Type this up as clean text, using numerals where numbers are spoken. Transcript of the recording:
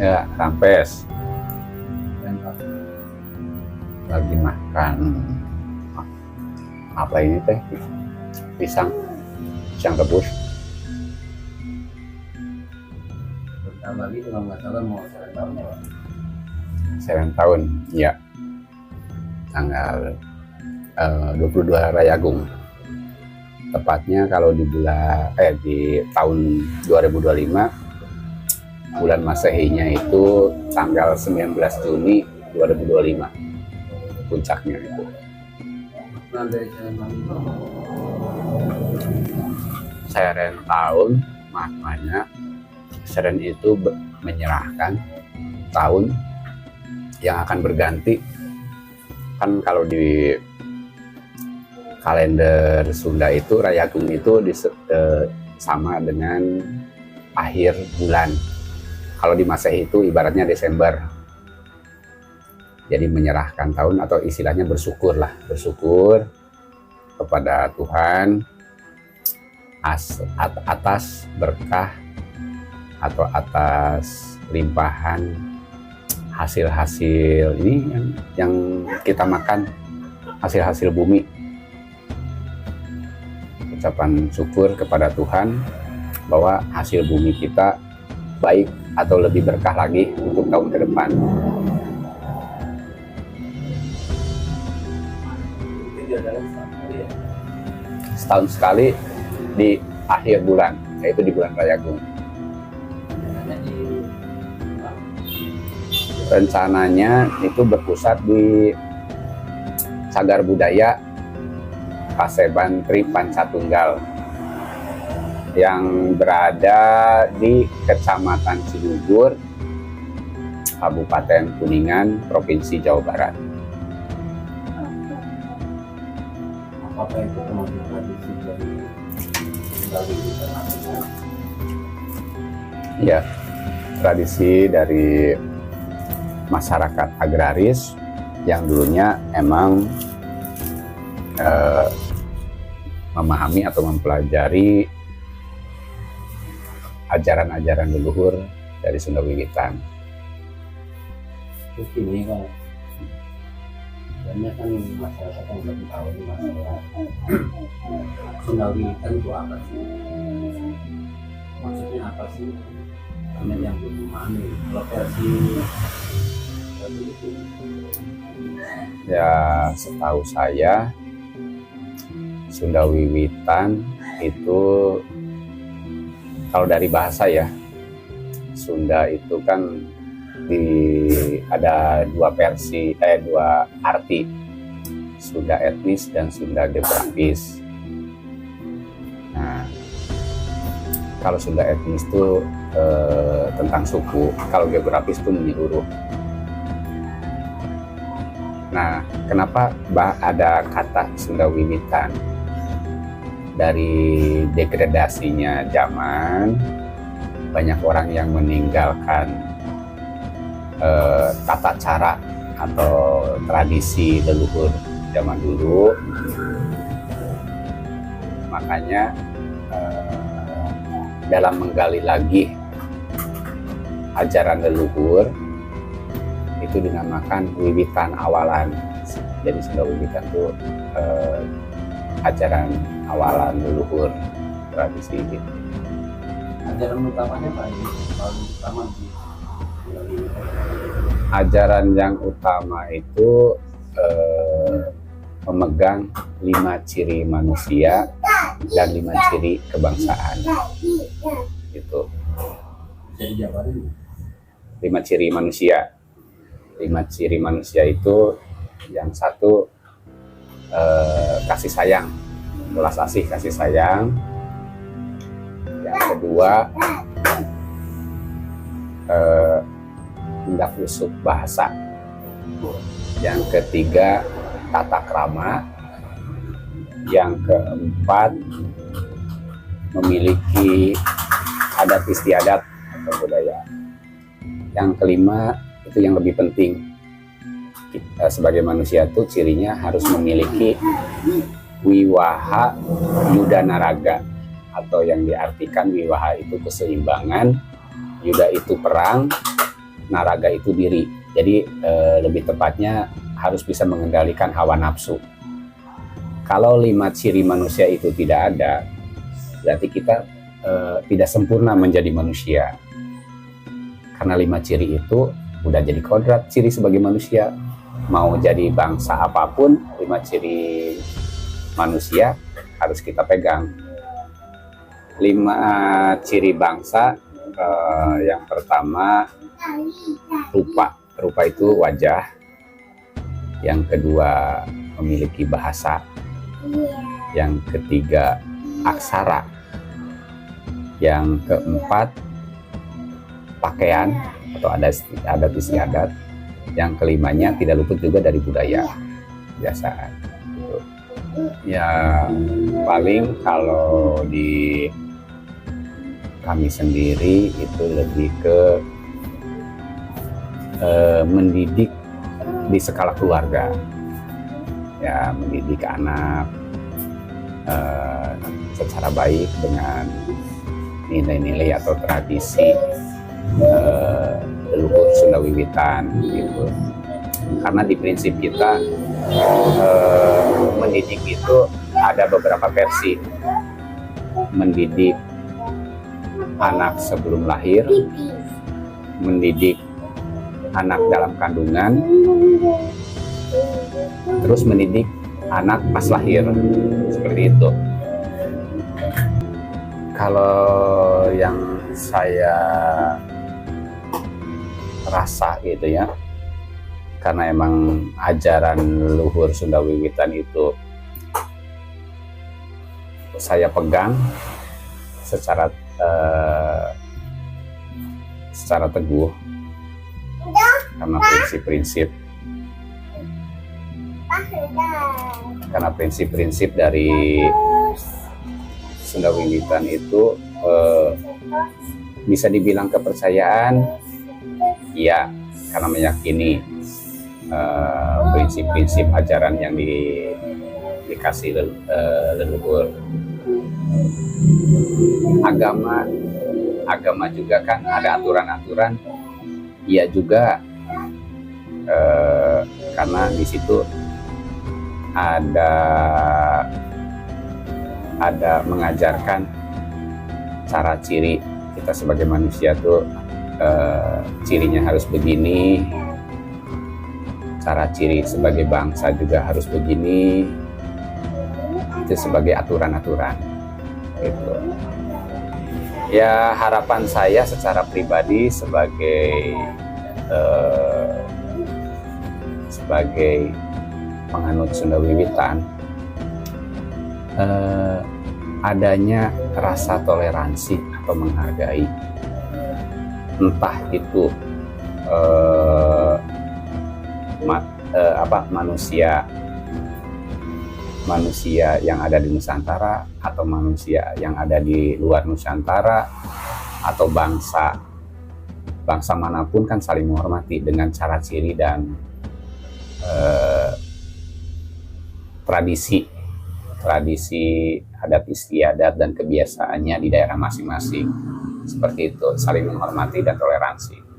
Ya, rampes. Lagi makan apa ini teh? Pisang rebus. Bentar lagi kalau nggak salah mau 7 tahun ya, Pak? 7 tahun, ya. Tanggal 22 Rayagung. Tepatnya kalau di tahun 2025, bulan Masehinya itu tanggal 19 Juni 2025 puncaknya itu. Nah, dari Seren tahun maknanya Seren itu menyerahkan tahun yang akan berganti. Kan kalau di kalender Sunda itu Rayagung itu sama dengan akhir bulan. Kalau di Masehi itu ibaratnya Desember. Jadi menyerahkan tahun atau istilahnya bersyukur kepada Tuhan atas berkah atau atas limpahan hasil-hasil ini yang kita makan, hasil-hasil bumi. Ucapan syukur kepada Tuhan bahwa hasil bumi kita baik atau lebih berkah lagi untuk tahun ke depan. Setahun sekali di akhir bulan, yaitu di bulan Rayagung. Rencananya itu berpusat di Cagar Budaya Paseban Tri Pancatunggal yang berada di Kecamatan Cilugur, Kabupaten Kuningan, Provinsi Jawa Barat. apa itu termasuk tradisi dari Ya, tradisi dari masyarakat agraris yang dulunya emang memahami atau mempelajari ajaran-ajaran leluhur dari Sunda Wiwitan. Terus ini Pak, banyak kan masyarakat yang belum tahu nih masalah Sunda Wiwitan itu apa sih? Maksudnya apa sih? Banyak yang belum memahami. Kalau versi Ya, setahu saya Sunda Wiwitan itu kalau dari bahasa ya, Sunda itu kan ada dua arti, Sunda etnis dan Sunda geografis. Nah, kalau Sunda etnis itu tentang suku, kalau geografis itu menyeluruh. Nah, kenapa ada kata Sunda Wiwitan? Dari degradasinya zaman, banyak orang yang meninggalkan tata cara atau tradisi leluhur zaman dulu. Makanya dalam menggali lagi ajaran leluhur itu dinamakan wiwitan awalan. Jadi Sunda Wiwitan itu ajaran awalan leluhur tradisi gitu. ajaran utamanya Pak, ini paling utama di Ajaran yang utama itu memegang 5 ciri manusia dan 5 ciri kebangsaan. Itu. bisa dijabarin. 5 ciri manusia. 5 ciri manusia itu yang satu kasih sayang, belas asih kasih sayang. Yang kedua tindak lusuk bahasa. Yang ketiga tata krama. Yang keempat memiliki adat istiadat atau budaya. Yang kelima itu yang lebih penting, kita sebagai manusia itu cirinya harus memiliki wiwaha yuda naraga, atau yang diartikan wiwaha itu keseimbangan Yuda itu perang, Naraga itu diri. Jadi lebih tepatnya harus bisa mengendalikan hawa nafsu. Kalau 5 ciri manusia itu tidak ada, berarti kita tidak sempurna menjadi manusia. Karena 5 ciri itu udah jadi kodrat ciri sebagai manusia. Mau jadi bangsa apapun, 5 ciri manusia harus kita pegang. 5 ciri bangsa, yang pertama rupa. Rupa itu wajah. Yang kedua memiliki bahasa. Yang ketiga aksara. Yang keempat pakaian atau adat istiadat. Yang kelimanya tidak luput juga dari budaya kebiasaan. Gitu. Ya paling kalau di kami sendiri itu lebih ke mendidik di skala keluarga, ya mendidik anak secara baik dengan nilai-nilai atau tradisi leluhur Sunda Wiwitan gitu. Karena di prinsip kita mendidik itu ada beberapa versi. Mendidik anak sebelum lahir, mendidik anak dalam kandungan, terus mendidik anak pas lahir, seperti itu. Kalau yang saya rasa gitu ya, karena emang ajaran leluhur Sunda Wiwitan itu saya pegang secara teguh, karena prinsip-prinsip dari Sunda Wiwitan itu bisa dibilang kepercayaan, ya, karena meyakini prinsip-prinsip ajaran yang dikasih leluhur. Agama juga kan ada aturan-aturan, iya juga, karena di situ ada mengajarkan cara ciri kita sebagai manusia tuh, cirinya harus begini, cara ciri sebagai bangsa juga harus begini, itu sebagai aturan-aturan gitu. Ya harapan saya secara pribadi sebagai penganut Sunda Wiwitan, adanya rasa toleransi atau menghargai, entah itu manusia yang ada di Nusantara atau manusia yang ada di luar Nusantara atau bangsa manapun kan saling menghormati dengan cara ciri dan tradisi adat istiadat dan kebiasaannya di daerah masing-masing. Seperti itu, saling menghormati dan toleransi.